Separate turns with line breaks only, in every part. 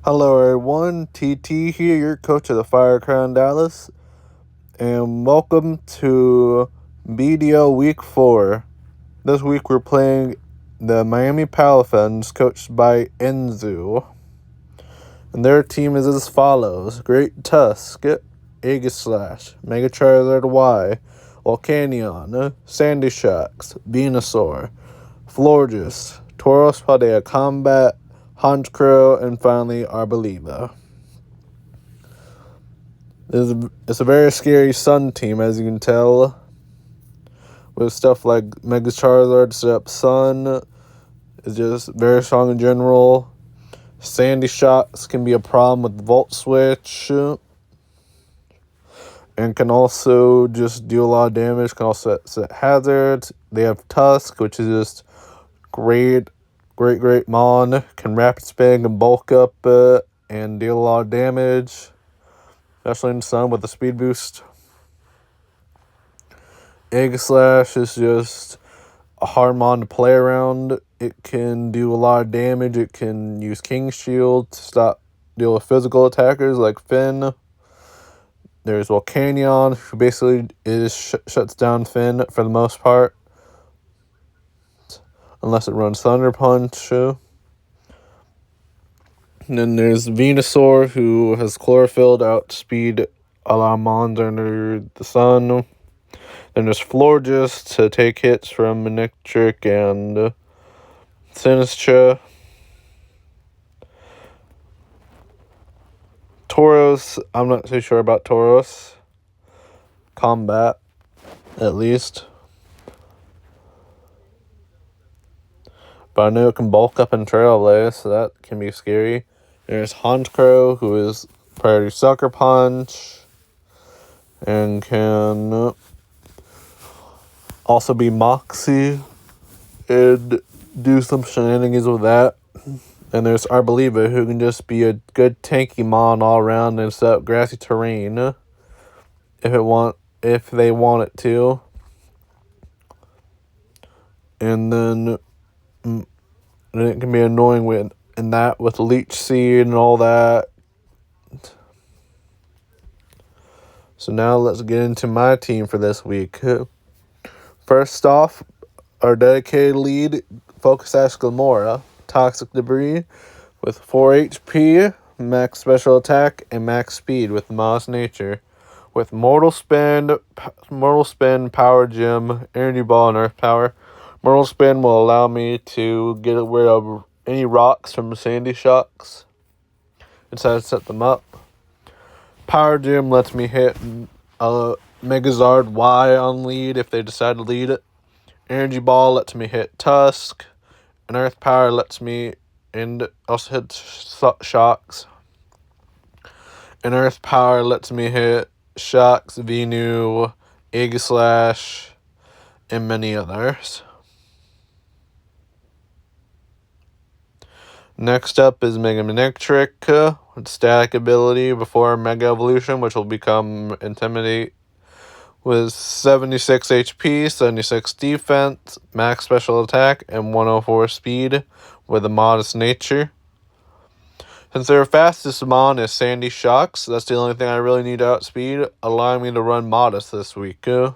Hello everyone, TT here, your coach of the Fire Crown Dallas, and welcome to BDL Week 4. This week we're playing the Miami Palafins, coached by Enzo. And their team is as follows: Great Tusk, Aegislash, Mega Charizard Y, Volcanion, Sandy Shocks, Venusaur, Florges, Tauros Paldea Combat, Honchkrow, and finally Arboliva. It's a very scary Sun team, as you can tell, with stuff like Mega Charizard set up Sun. Is just very strong in general. Sandy Shocks can be a problem with Volt Switch, and can also just deal a lot of damage, can also set hazards. They have Tusk, which is just great Mon, can rapid spin and bulk up and deal a lot of damage, especially in Sun with the speed boost. Aegislash is just a hard mon to play around. It can do a lot of damage. It can use King Shield to deal with physical attackers like Finn. There's Volcanion, who basically shuts down Finn for the most part, unless it runs Thunder Punch. And then there's Venusaur, who has Chlorophyll to outspeed a lot of mons under the sun. Then there's Florges to take hits from Manectric and Sinistra. Tauros, I'm not too sure about Tauros. Combat, at least. But I know it can bulk up and Trailblaze, so that can be scary. There's Honchkrow, who is Priority Sucker Punch, and can also be Moxie, and do some shenanigans with that. And there's Arboliva, who can just be a good tanky mon all around and set up grassy terrain if they want it to. And then it can be annoying with Leech Seed and all that. So now let's get into my team for this week. First off, our dedicated lead, Focus Ash Glamora, Toxic Debris, with 4 HP, max special attack, and max speed with Modest Nature. With Mortal Spin, Power Gem, Energy Ball, and Earth Power. Mortal Spin will allow me to get rid of any rocks from Sandy Shocks instead of set them up. Power Gem lets me hit Megazard Y on lead if they decide to lead it. Energy Ball lets me hit Tusk. And Earth Power lets me also hit Shocks. And Earth Power lets me hit Shocks, Venu, Aegislash, and many others. Next up is Mega Manectric with static ability before Mega Evolution, which will become Intimidate, with 76 HP, 76 defense, max special attack, and 104 speed with a Modest Nature. Since their fastest mon is Sandy Shocks, that's the only thing I really need to outspeed, allowing me to run Modest this week. Because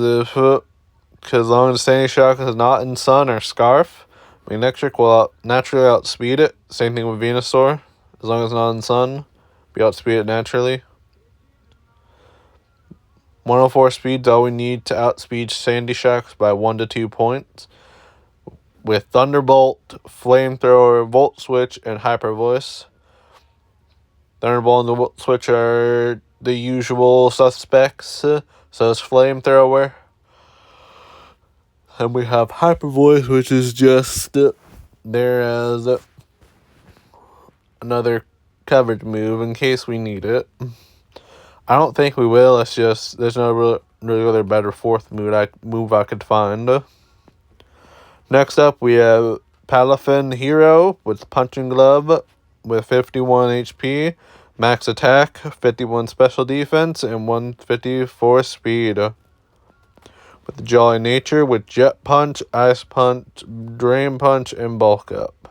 as long as Sandy Shocks is not in Sun or Scarf, Manectric will naturally outspeed it. Same thing with Venusaur. As long as it's not in Sun, we outspeed it naturally. 104 speed's all we need to outspeed Sandy Shocks by 1 to 2 points. With Thunderbolt, Flamethrower, Volt Switch, and Hyper Voice. Thunderbolt and the Volt Switch are the usual suspects. So is Flamethrower. And we have Hyper Voice, which is just there as another coverage move in case we need it. I don't think we will. It's just there's no really other better fourth move I could find. Next up, we have Palafin Hero with Punching Glove with 51 HP, max attack, 51 special defense, and 154 speed. With Jolly Nature with Jet Punch, Ice Punch, Drain Punch, and Bulk Up.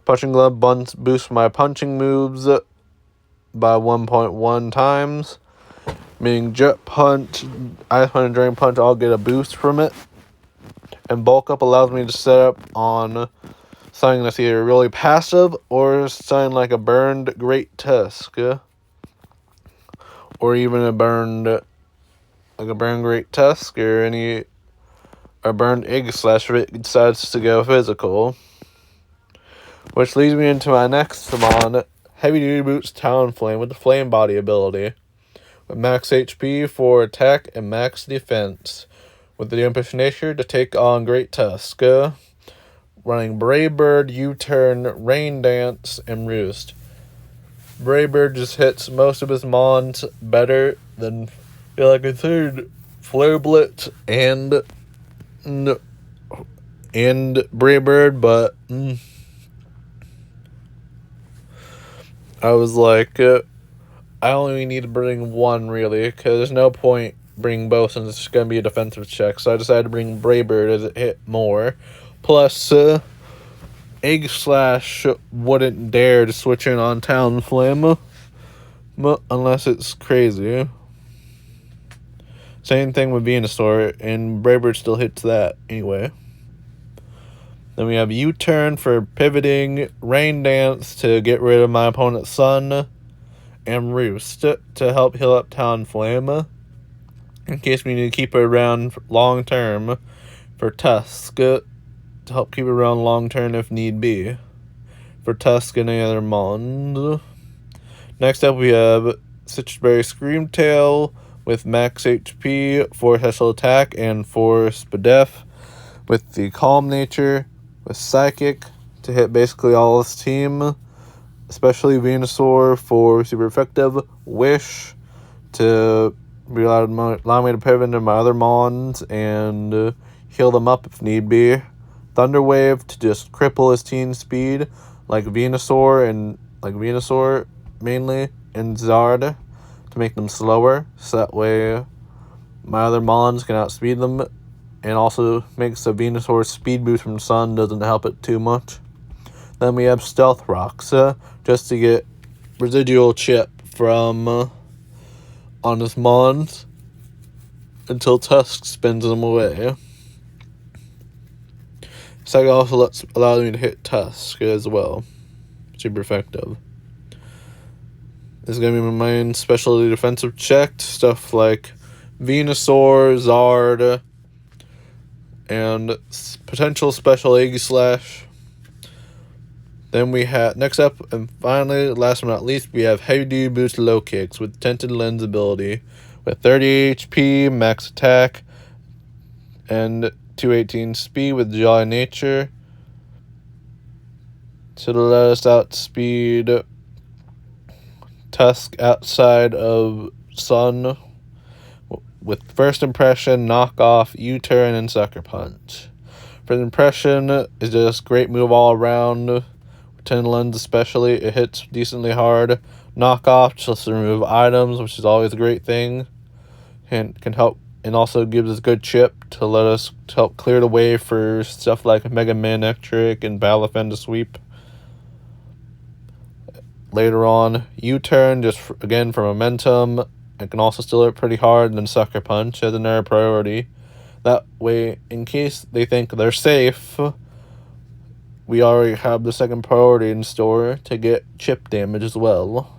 Punching Glove boosts my punching moves by 1.1 times. Meaning Jet Punch, Ice Punch, and Drain Punch all get a boost from it. And Bulk Up allows me to set up on something that's either really passive or something like a burned Great Tusk. Or even a burned Great Tusk or burned Egg Slash if it decides to go physical. Which leads me into my next Mon, Heavy Duty Boots Talonflame with the Flame Body ability. With max HP for attack and max defense. With the Impish Nature to take on Great Tusk. Running Brave Bird, U-Turn, Rain Dance, and Roost. Brave Bird just hits most of his mons better than I considered Flare Blitz and Brave Bird, but I was like, I only need to bring one really, because there's no point bringing both since it's going to be a defensive check. So I decided to bring Brave Bird as it hit more. Plus, Egg Slash wouldn't dare to switch in on Talonflame unless it's crazy. Same thing with Venusaur, and Brave Bird still hits that anyway. Then we have U-Turn for pivoting, Rain Dance to get rid of my opponent's Sun, and Roost to help heal up Talonflame in case we need to keep it around long term for Tusk to help keep it around long term if need be for Tusk and any other Mons. Next up we have Citrus Berry Screamtail with max HP, 4 special attack, and 4 Spadef with the Calm Nature, with Psychic to hit basically all his team, especially Venusaur for super effective, Wish to allow me to pivot into my other Mons and heal them up if need be, Thunder Wave to just cripple his team speed like Venusaur mainly, and Zard to make them slower, so that way my other Mons can outspeed them, and also makes the Venusaur's speed boost from Sun doesn't help it too much. Then we have Stealth Rocks, just to get residual chip from on his Mons until Tusk spins them away. Psychic also allows me to hit Tusk as well. Super effective. This is going to be my main specialty defensive check. Stuff like Venusaur, Zard, and potential special Egg Slash. Then we have, next up, and finally, last but not least, we have Heavy Duty Boost Low Kicks with Tinted Lens ability. With 30 HP, max attack, and 218 speed with Jolly Nature. To let us outspeed Tusk outside of Sun with First Impression, Knockoff, U-Turn, and Sucker Punch. First Impression is just great move all around. Tinted Lens especially, it hits decently hard. Knockoff just to remove items, which is always a great thing. And can help, and also gives us good chip to help clear the way for stuff like Mega Manectric and Palafin to sweep. Later on, U-Turn, just again for momentum. It can also still hit pretty hard, and then Sucker Punch as another priority. That way, in case they think they're safe, we already have the second priority in store to get chip damage as well.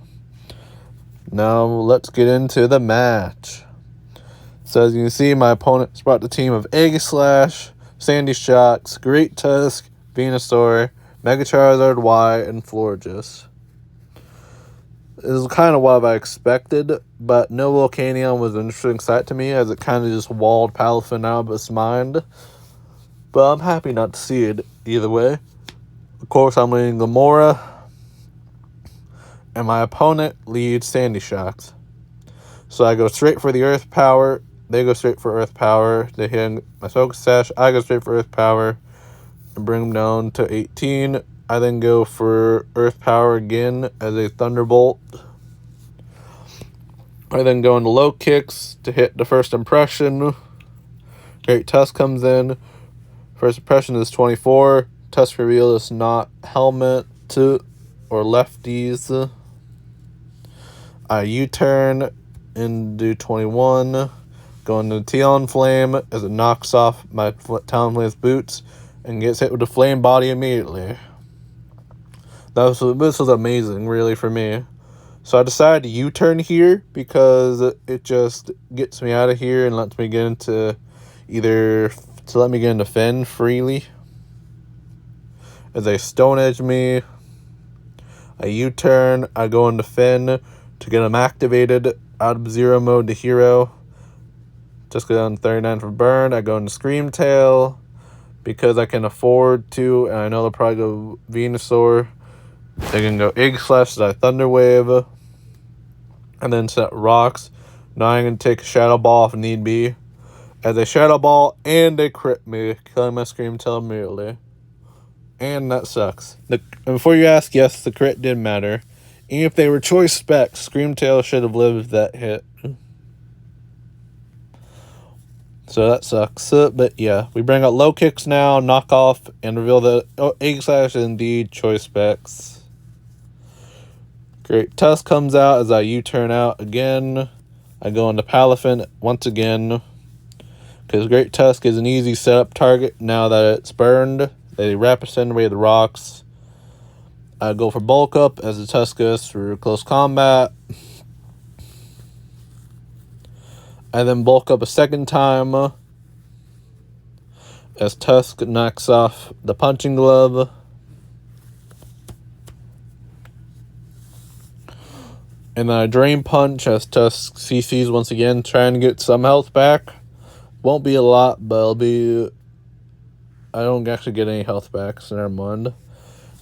Now, let's get into the match. So as you can see, my opponent's brought the team of Egg Slash, Sandy Shocks, Great Tusk, Venusaur, Mega Charizard Y, and Florges. This is kind of what I expected, but no Volcanion was an interesting sight to me as it kind of just walled Palafin out of his mind. But I'm happy not to see it either way. Of course, I'm leading Gamora, and my opponent leads Sandy Shocks. So I go straight for the Earth Power. They go straight for Earth Power. They hit my Focus Sash. I go straight for Earth Power and bring them down to 18. I then go for Earth Power again as a Thunderbolt. I then go into Low Kicks to hit the First Impression. Great Tusk comes in. First Impression is 24. Tusk Reveal is not Helmet. or lefties. I U-turn and do 21. Go into Talon Flame as it knocks off my Talon Flame's boots and gets hit with a flame body immediately. This was amazing, really, for me. So I decided to U-turn here because it just gets me out of here and lets me get into Fen freely. As they Stone Edge me, I U-turn, I go into Fen to get him activated out of zero mode to hero. Just go down 39 for burn. I go into Scream Tail because I can afford to, and I know they'll probably go Venusaur. They can go Egg Slash, I Thunder Wave, and then set rocks. Now I'm going to take a Shadow Ball if need be. As a Shadow Ball, and they crit me, killing my Scream Tail immediately. And that sucks. And before you ask, yes, the crit did matter. Even if they were choice specs, Scream Tail should have lived that hit. So that sucks. But yeah, we bring out low kicks now, knock off, and reveal that Egg Slash is indeed choice specs. Great Tusk comes out as I U-turn out again. I go into Palafin once again. Because Great Tusk is an easy setup target now that it's burned. They rapid send away the rocks. I go for bulk up as the Tusk goes through close combat. I then bulk up a second time as Tusk knocks off the punching glove. And then I drain punch as Tusk CCs once again, trying to get some health back. Won't be a lot, but it'll be... I don't actually get any health back, so never mind.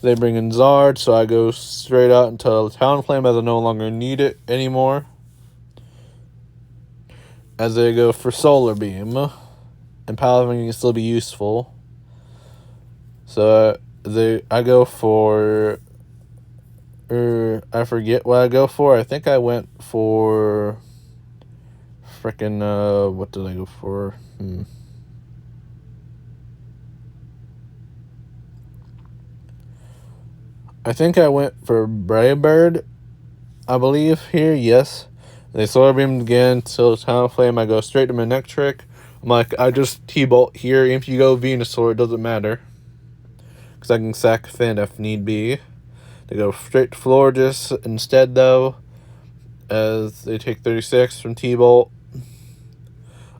They bring in Zard, so I go straight out until Talonflame as I no longer need it anymore. As they go for Solar Beam. And Palafin can still be useful. So I go for... I forget what I go for. I think I went for... Frickin', what did I go for? I think I went for Brave Bird, I believe, here, yes. They Solar Beam again, till Talonflame, I go straight to Manectric. I'm like, I just T-Bolt here. If you go Venusaur, it doesn't matter. Because I can sack Finn if need be. They go straight to Florges instead, though, as they take 36 from T-Bolt.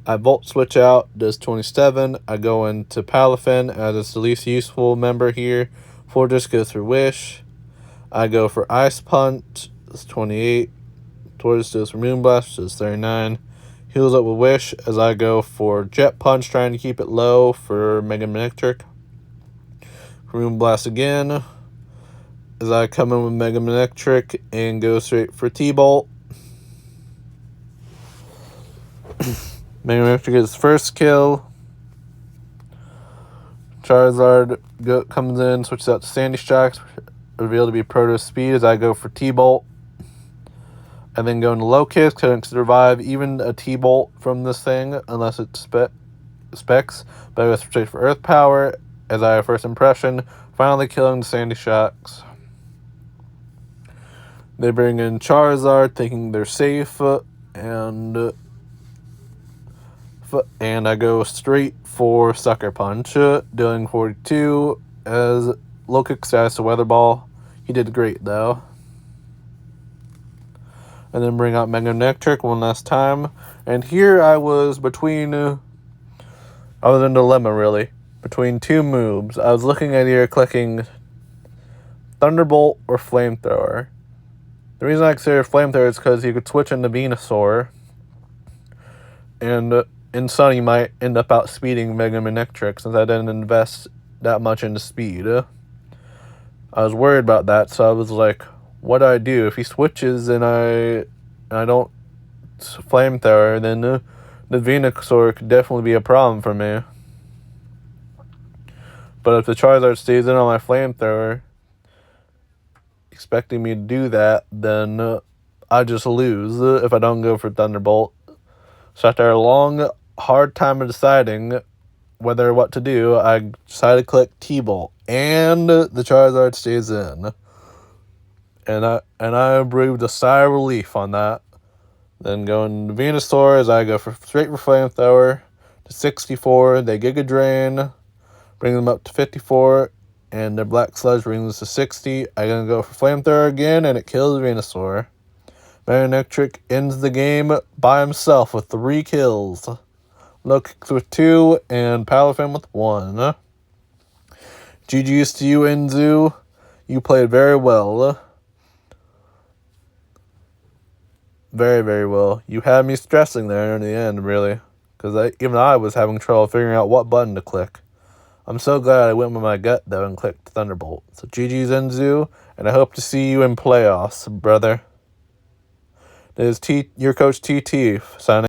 I Volt Switch out, does 27. I go into Palafin as it's the least useful member here. Florges goes through Wish. I go for Ice Punch, it's 28. Florges goes for Moonblast, it's 39. Heals up with Wish as I go for Jet Punch, trying to keep it low for Mega Manectric. Moonblast again as I come in with Mega Manectric and go straight for T-Bolt. Mega Manectric gets first kill. Charizard comes in, switches out to Sandy Shocks, revealed to be Proto Speed as I go for T-Bolt. I then go into Low Kicks, couldn't survive even a T-Bolt from this thing unless it's specs. But I go straight for Earth Power as I have first impression, finally killing the Sandy Shocks. They bring in Charizard thinking they're safe, and I go straight for Sucker Punch, doing 42 as low kick status to Weather Ball. He did great though. And then bring out Mega Manectric one last time. And here I was between... I was in a dilemma, really. Between two moves. I was looking at either clicking Thunderbolt or Flamethrower. The reason I consider Flamethrower is because you could switch into Venusaur. And in Sun, you might end up outspeeding Mega Manectric since I didn't invest that much into speed. I was worried about that, so I was like, what do I do? If he switches and I don't Flamethrower, then the Venusaur could definitely be a problem for me. But if the Charizard stays in on my Flamethrower, expecting me to do that, then I just lose if I don't go for Thunderbolt. So after a long, hard time of deciding, whether what to do, I decided to click T-Bolt, and the Charizard stays in. And I breathed a sigh of relief on that. Then going to Venusaur, I go straight for Flamethrower to 64. They Giga Drain, bring them up to 54, and their Black Sludge brings us to 60. I'm going to go for Flamethrower again, and it kills Venusaur. Manectric ends the game by himself with 3 kills. Look with 2, and Palafin with 1. GG's to you, Enzu. You played very well. Very, very well. You had me stressing there in the end, really. Because even I was having trouble figuring out what button to click. I'm so glad I went with my gut, though, and clicked Thunderbolt. So GG's, Enzu, and I hope to see you in playoffs, brother. This is your coach TT signing.